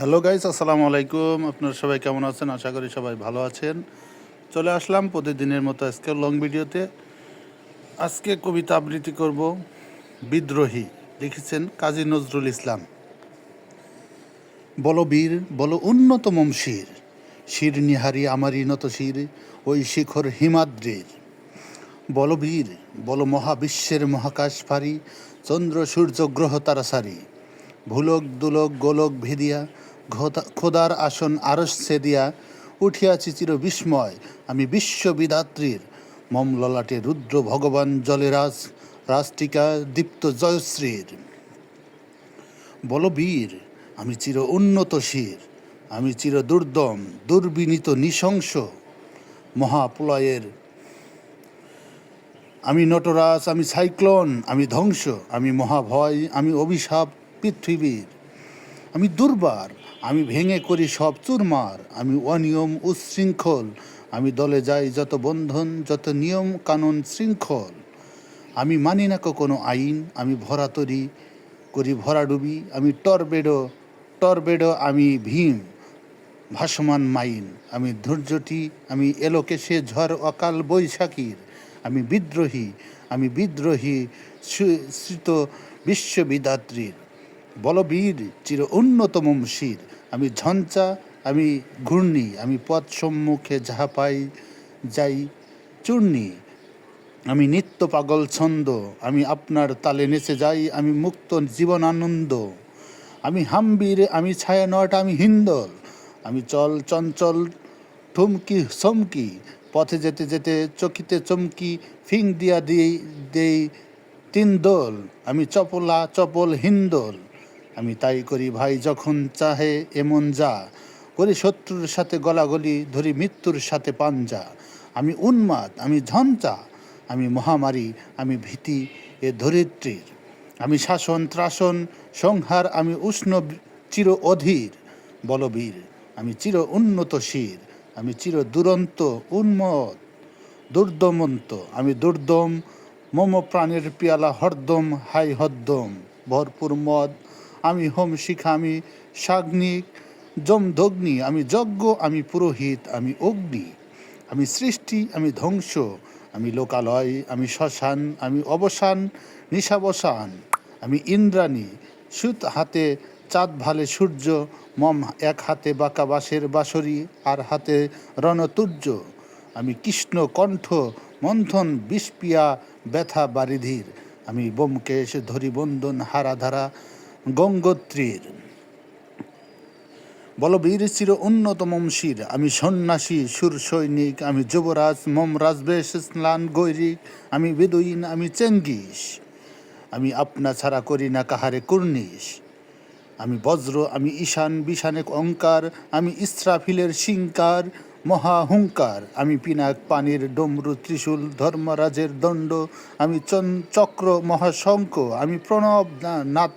Hello guys, আসসালামু আলাইকুম। আপনারা সবাই কেমন আছেন? আশা করি সবাই ভালো আছেন। চলে আসলাম প্রতিদিনের মতো আজকে লং ভিডিওতে। আজকে কবিতা আবৃত্তি করব বিদ্রোহী। লিখেছেন কাজী নজরুল ইসলাম। বলো বীর, বলো উন্নতমম শির, শির নিহারি আমারই নত শির, ওই শিখর হিমাদ্রির। বলো বীর, বলো মহাবিশ্বের মহাকাশ ফারি, চন্দ্র সূর্য গ্রহ তারা সারি, ভুলক দুলক গোলক ভেদিয়া, খোদার আসন আরশ ছেদিয়া, উঠিয়াছি চির বিস্ময় আমি বিশ্ববিদাত্রীর, মম ললাটে রুদ্র ভগবান জলেরাজ, রাষ্ট্রিকা দীপ্ত জয়শ্রীর। বলো বীর, আমি চির উন্নত শির, আমি চির দুর্দম দুর্বিনীত নৃশংস, মহাপ্রলয়ের আমি নটরাজ, আমি সাইক্লোন, আমি ধ্বংস, আমি মহাভয়, আমি অভিশাপ পৃথিবীর। আমি দুর্বার, আমি ভেঙে করি সব চুরমার, আমি অনিয়ম উচ্ছৃঙ্খল, আমি দলে যাই যত বন্ধন যত নিয়ম কানুন শৃঙ্খল। আমি মানি না কোনো আইন, আমি ভরাতরি করি ভরাডুবি, আমি টর্বেডো টর্বেডো, আমি ভীম ভাসমান মাইন, আমি ধৈর্যটি, আমি এলোকেশে ঝড় অকাল বৈশাখীর। আমি বিদ্রোহী, আমি বিদ্রোহী শ্রিত বিশ্ববিদাত্রীর। বলবীর চির উন্নতমম শির, আমি ঝঞ্চা, আমি ঘূর্ণি, আমি পথ সম্মুখে যাহা পাই যাই চূর্ণি। আমি নিত্য পাগল ছন্দ, আমি আপনার তালে নেচে যাই, আমি মুক্ত জীবন আনন্দ। আমি হাম্বির, আমি ছায়ানট, আমি হিন্দল, আমি চল চঞ্চল ঠুমকি চমকি, পথে যেতে যেতে চকিতে চমকি, ফিং দিয়া দেই তিন দোল। আমি চপলা চপল হিন্দল, আমি তাই করি ভাই যখন চাহে এমন যা, করি শত্রুর সাথে গলাগলি, ধরি মৃত্যুর সাথে পাঞ্জা। আমি উন্মাদ, আমি ঝঞ্চা, আমি মহামারী, আমি ভীতি এ ধরিত্রীর। আমি শাসন ত্রাসন সংহার, আমি উষ্ণ চির অধীর। বলবীর, আমি চির উন্নত শির, আমি চির দুরন্ত উন্মদ দুর্দমন্ত, আমি দুর্দম মম প্রাণের পিয়ালা হরদম হাই হদ্দম ভরপুর মদ। আমি হোম শিখা, আমি সাগ্নিক যমদগ্নি, আমি যজ্ঞ, আমি পুরোহিত, আমি অগ্নি। আমি সৃষ্টি, আমি ধ্বংস, আমি লোকালয়, আমি শ্মশান, আমি অবসান নিশাবসান। আমি ইন্দ্রাণী, সুত হাতে চাঁদ ভালে সূর্য, মম এক হাতে বাঁকা বাঁশের বাঁশরি, আর হাতে রণতুর্য। আমি কৃষ্ণ কণ্ঠ মন্থন বিষপিয়া ব্যথা বারিধির, আমি বোমকেশ ধরি বন্দন হারাধারা গঙ্গোত্রীর। বলবীর চির উন্নতমম শির, আমি সন্ন্যাসী সুর সৈনিক, আমি যুবরাজ মম রাজবেশ স্নান গৈরিক, আমি বেদুইন, আমি চেঙ্গিস, আমি আপনা ছাড়া করি না কাহারে কুর্নিশ। আমি বজ্র, আমি ঈশান বিশানে অঙ্কার, আমি ইস্রাফিলের শিঙ্কার মহাহুঙ্কার, আমি পিনাক পানির ডমরু ত্রিশূল ধর্মরাজের দণ্ড, আমি চক্র মহাশঙ্খ, আমি প্রণব নাথ